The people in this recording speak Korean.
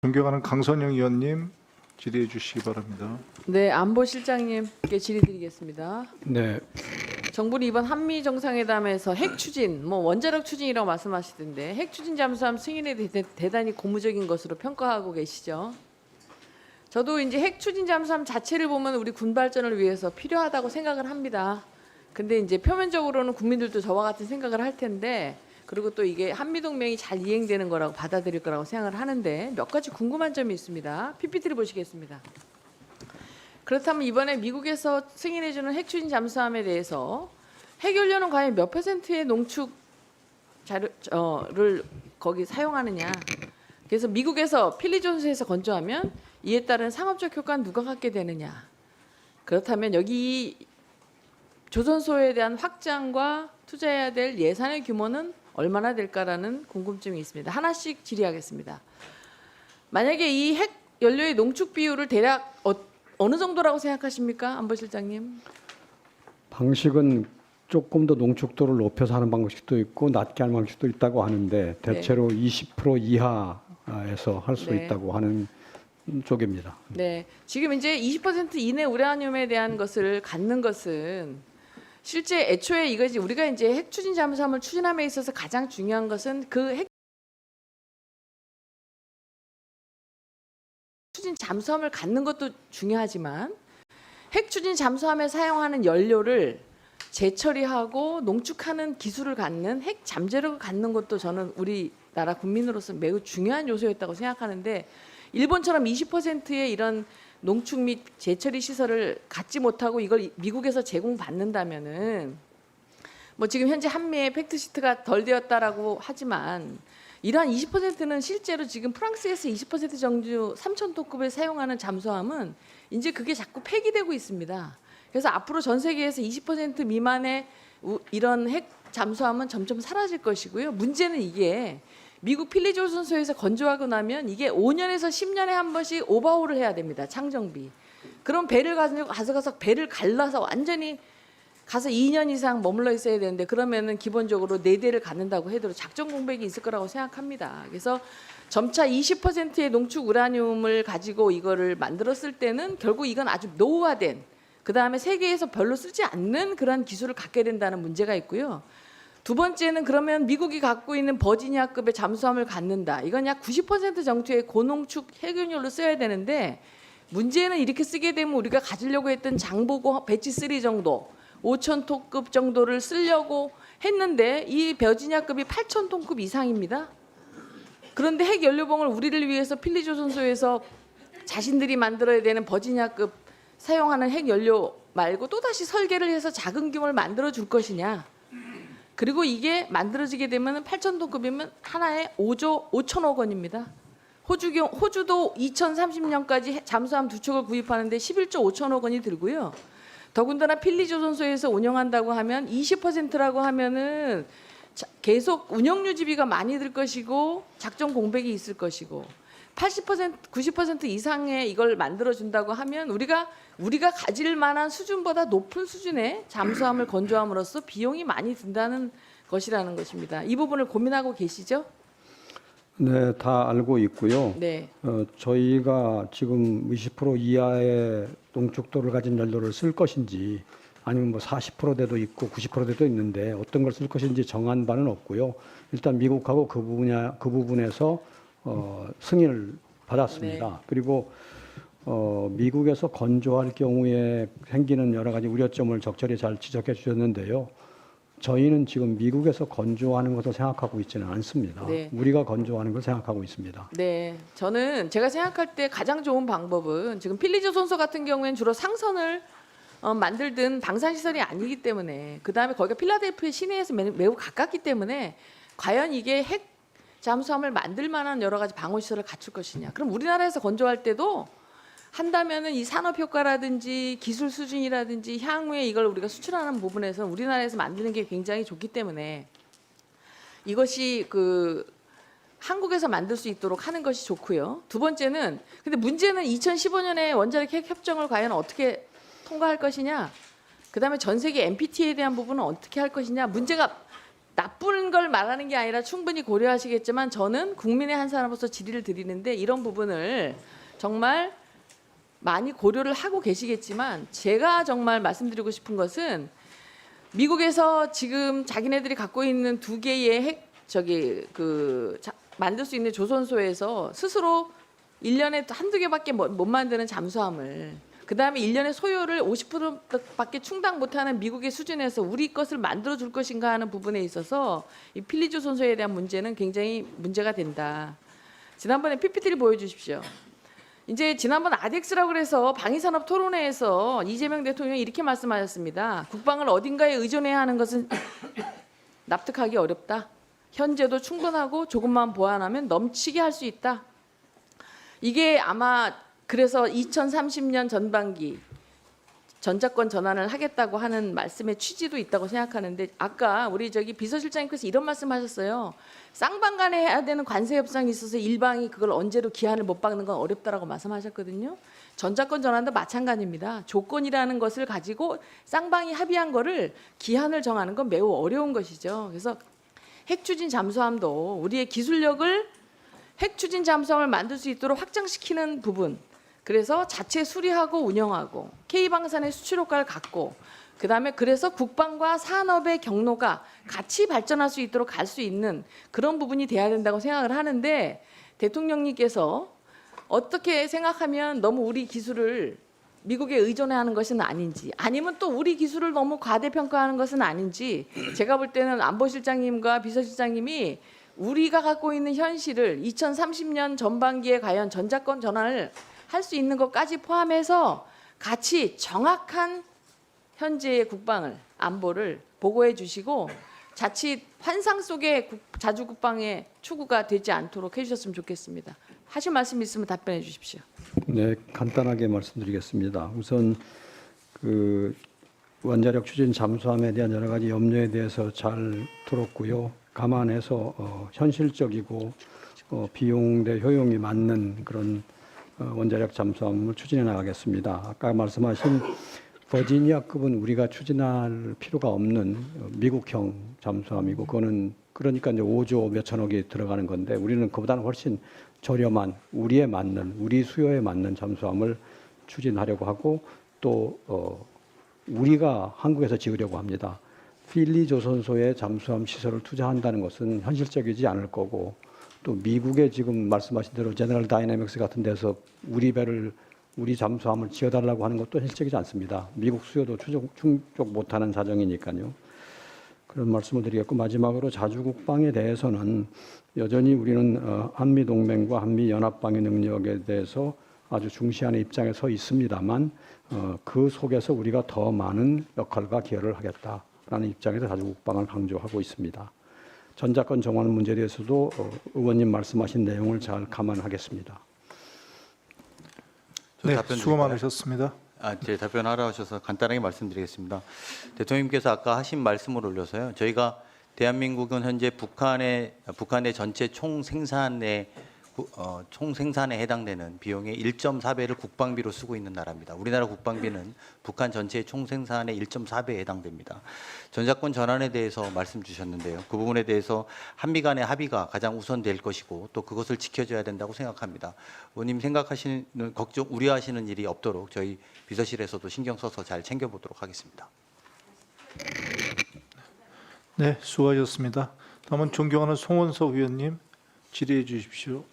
존경하는 강선영 의원님 질의해 주시기 바랍니다. 네, 안보실장님께 질의드리겠습니다. 네, 정부는 이번 한미 정상회담에서 핵 추진, 원자력 추진이라고 말씀하시던데 핵 추진 잠수함 승인에 대단히 고무적인 것으로 평가하고 계시죠. 저도 이제 핵 추진 잠수함 자체를 보면 우리 군 발전을 위해서 필요하다고 생각을 합니다. 근데 이제 표면적으로는 국민들도 저와 같은 생각을 할 텐데, 그리고 또 이게 한미 동맹이 잘 이행되는 거라고 받아들일 거라고 생각을 하는데 몇 가지 궁금한 점이 있습니다. PPT를 보시겠습니다. 그렇다면 이번에 미국에서 승인해주는 핵 추진 잠수함에 대해서 핵연료는 과연 몇 %의 농축 자료를 거기 사용하느냐. 그래서 미국에서 필리존스에서 건조하면 이에 따른 상업적 효과는 누가 갖게 되느냐. 그렇다면 여기 조선소에 대한 확장과 투자해야 될 예산의 규모는 얼마나 될까라는 궁금증이 있습니다. 하나씩 질의하겠습니다. 만약에 이 핵 연료의 농축 비율을 대략 어느 정도라고 생각하십니까, 안보실장님? 방식은 조금 더 농축도를 높여서 하는 방식도 있고 낮게 하는 방식도 있다고 하는데 대체로 20% 이하에서 할 수 네. 있다고 하는 쪽입니다. 네, 지금 이제 20% 이내 우라늄에 대한 것을 갖는 것은 실제 애초에 이것이 우리가 이제 핵 추진 잠수함을 추진함에 있어서 가장 중요한 것은 그 핵 추진 잠수함을 갖는 것도 중요하지만 핵 추진 잠수함에 사용하는 연료를 재처리하고 농축하는 기술을 갖는 핵 잠재력을 갖는 것도 저는 우리나라 국민으로서 매우 중요한 요소였다고 생각하는데, 일본처럼 20%의 이런 농축 및 재처리 시설을 갖지 못하고 이걸 미국에서 제공받는다면은 지금 현재 한미의 팩트시트가 덜 되었다라고 하지만 이러한 20%는 실제로 지금 프랑스에서 20% 정도 3,000톤급을 사용하는 잠수함은 이제 그게 자꾸 폐기되고 있습니다. 그래서 앞으로 전 세계에서 20% 미만의 이런 핵 잠수함은 점점 사라질 것이고요. 문제는 이게 미국 필리조선소에서 건조하고 나면 이게 5년에서 10년에 한 번씩 오버홀을 해야 됩니다. 창정비. 그럼 배를 가져가서 배를 갈라서 완전히 가서 2년 이상 머물러 있어야 되는데, 그러면은 기본적으로 4대를 갖는다고 해도 작전 공백이 있을 거라고 생각합니다. 그래서 점차 20%의 농축 우라늄을 가지고 이거를 만들었을 때는 결국 이건 아주 노후화된, 그다음에 세계에서 별로 쓰지 않는 그런 기술을 갖게 된다는 문제가 있고요. 두 번째는 그러면 미국이 갖고 있는 버지니아급의 잠수함을 갖는다. 이건 약 90% 정도의 고농축 핵연료를 써야 되는데, 문제는 이렇게 쓰게 되면 우리가 가지려고 했던 장보고 배치 3 정도 5,000톤급 정도를 쓰려고 했는데 이 버지니아급이 8,000톤급 이상입니다. 그런데 핵연료봉을 우리를 위해서 필리조선소에서 자신들이 만들어야 되는 버지니아급 사용하는 핵연료 말고 또다시 설계를 해서 작은 규모를 만들어 줄 것이냐. 그리고 이게 만들어지게 되면 8,000톤급이면 하나에 5조 5천억 원입니다. 호주도 2030년까지 잠수함 2척을 구입하는데 11조 5천억 원이 들고요. 더군다나 필리조선소에서 운영한다고 하면 20%라고 하면은 계속 운영 유지비가 많이 들 것이고 작전 공백이 있을 것이고, 80% 90% 이상의 이걸 만들어 준다고 하면 우리가 가질 만한 수준보다 높은 수준의 잠수함을 건조함으로써 비용이 많이 든다는 것이라는 것입니다. 이 부분을 고민하고 계시죠? 네, 다 알고 있고요. 네. 저희가 지금 20% 이하의 농축도를 가진 연료를 쓸 것인지 아니면 40%대도 있고 90%대도 있는데 어떤 걸 쓸 것인지 정한 바는 없고요. 일단 미국하고 그 부분에서 승인을 받았습니다. 네. 그리고 미국에서 건조할 경우에 생기는 여러 가지 우려점을 적절히 잘 지적해 주셨는데요. 저희는 지금 미국에서 건조하는 것을 생각하고 있지는 않습니다. 네. 우리가 건조하는 걸 생각하고 있습니다. 네, 저는 제가 생각할 때 가장 좋은 방법은 지금 필리조선소 같은 경우에는 주로 상선을 만들든 방산시설이 아니기 때문에, 그다음에 거기가 필라델피아 시내에서 매우 가깝기 때문에 과연 이게 핵 잠수함을 만들 만한 여러 가지 방어시설을 갖출 것이냐. 그럼 우리나라에서 건조할 때도 한다면은 이 산업 효과라든지 기술 수준이라든지 향후에 이걸 우리가 수출하는 부분에서 우리나라에서 만드는 게 굉장히 좋기 때문에 이것이 한국에서 만들 수 있도록 하는 것이 좋고요. 두 번째는, 근데 문제는 2015년에 원자력 핵 협정을 과연 어떻게 통과할 것이냐, 그다음에 전 세계 NPT에 대한 부분은 어떻게 할 것이냐. 문제가 나쁜 걸 말하는 게 아니라 충분히 고려하시겠지만 저는 국민의 한 사람으로서 질의를 드리는데 이런 부분을 정말 많이 고려를 하고 계시겠지만 제가 정말 말씀드리고 싶은 것은 미국에서 지금 자기네들이 갖고 있는 2개의 만들 수 있는 조선소에서 스스로 1년에 한두 개밖에 못 만드는 잠수함을 그다음에 1년에 소요를 50%밖에 충당 못하는 미국의 수준에서 우리 것을 만들어 줄 것인가 하는 부분에 있어서 이 필리조선소에 대한 문제는 굉장히 문제가 된다. 지난번에 PPT를 보여주십시오. 이제 지난번 아덱스라고 그래서 방위산업 토론회에서 이재명 대통령이 이렇게 말씀하셨습니다. 국방을 어딘가에 의존해야 하는 것은 납득하기 어렵다. 현재도 충분하고 조금만 보완하면 넘치게 할 수 있다. 이게 아마 그래서 2030년 전반기 전자권 전환을 하겠다고 하는 말씀의 취지도 있다고 생각하는데 아까 우리 비서실장님께서 이런 말씀하셨어요. 쌍방간에 해야 되는 관세 협상이 있어서 일방이 그걸 언제로 기한을 못 박는 건 어렵다라고 말씀하셨거든요. 전자권 전환도 마찬가지입니다. 조건이라는 것을 가지고 쌍방이 합의한 거를 기한을 정하는 건 매우 어려운 것이죠. 그래서 핵추진 잠수함도 우리의 기술력을 핵추진 잠수함을 만들 수 있도록 확장시키는 부분. 그래서 자체 수리하고 운영하고 K방산의 수출 효과를 갖고 그다음에 그래서 국방과 산업의 경로가 같이 발전할 수 있도록 갈 수 있는 그런 부분이 돼야 된다고 생각을 하는데 대통령님께서 어떻게 생각하면 너무 우리 기술을 미국에 의존해야 하는 것은 아닌지 아니면 또 우리 기술을 너무 과대평가하는 것은 아닌지 제가 볼 때는 안보실장님과 비서실장님이 우리가 갖고 있는 현실을 2030년 전반기에 과연 전자권 전환을 할 수 있는 것까지 포함해서 같이 정확한 현재의 국방을 안보를 보고해 주시고 자칫 환상 속의 자주국방의 추구가 되지 않도록 해주셨으면 좋겠습니다. 하실 말씀 있으면 답변해 주십시오. 네, 간단하게 말씀드리겠습니다. 우선 그 원자력 추진 잠수함에 대한 여러 가지 염려에 대해서 잘 들었고요. 감안해서 현실적이고 비용 대 효용이 맞는 그런 원자력 잠수함을 추진해 나가겠습니다. 아까 말씀하신 버지니아급은 우리가 추진할 필요가 없는 미국형 잠수함이고 그거는 그러니까 이제 5조 몇천억이 들어가는 건데 우리는 그보다는 훨씬 저렴한 우리에 맞는 우리 수요에 맞는 잠수함을 추진하려고 하고 또 우리가 한국에서 지으려고 합니다. 필리 조선소에 잠수함 시설을 투자한다는 것은 현실적이지 않을 거고 또 미국의 지금 말씀하신 대로 제너럴 다이내믹스 같은 데서 우리 잠수함을 지어달라고 하는 것도 현실적이지 않습니다. 미국 수요도 충족 못하는 사정이니까요. 그런 말씀을 드리겠고 마지막으로 자주국방에 대해서는 여전히 우리는 한미동맹과 한미연합방위 능력에 대해서 아주 중시하는 입장에 서 있습니다만 그 속에서 우리가 더 많은 역할과 기여를 하겠다라는 입장에서 자주국방을 강조하고 있습니다. 전자권 정환 문제에 대해서도 의원님 말씀하신 내용을 잘 감안하겠습니다. 네, 수고 많으셨습니다. 제 답변하러 하셔서 간단하게 말씀드리겠습니다. 대통령님께서 아까 하신 말씀을 올려서요. 저희가 대한민국은 현재 북한의 전체 총생산에 해당되는 비용의 1.4배를 국방비로 쓰고 있는 나라입니다. 우리나라 국방비는 북한 전체 총생산의 1.4배에 해당됩니다. 전자권 전환에 대해서 말씀 주셨는데요. 그 부분에 대해서 한미 간의 합의가 가장 우선될 것이고 또 그것을 지켜줘야 된다고 생각합니다. 의원님 생각하시는 걱정, 우려하시는 일이 없도록 저희 비서실에서도 신경 써서 잘 챙겨보도록 하겠습니다. 네, 수고하셨습니다. 다음은 존경하는 송원석 의원님 질의해 주십시오.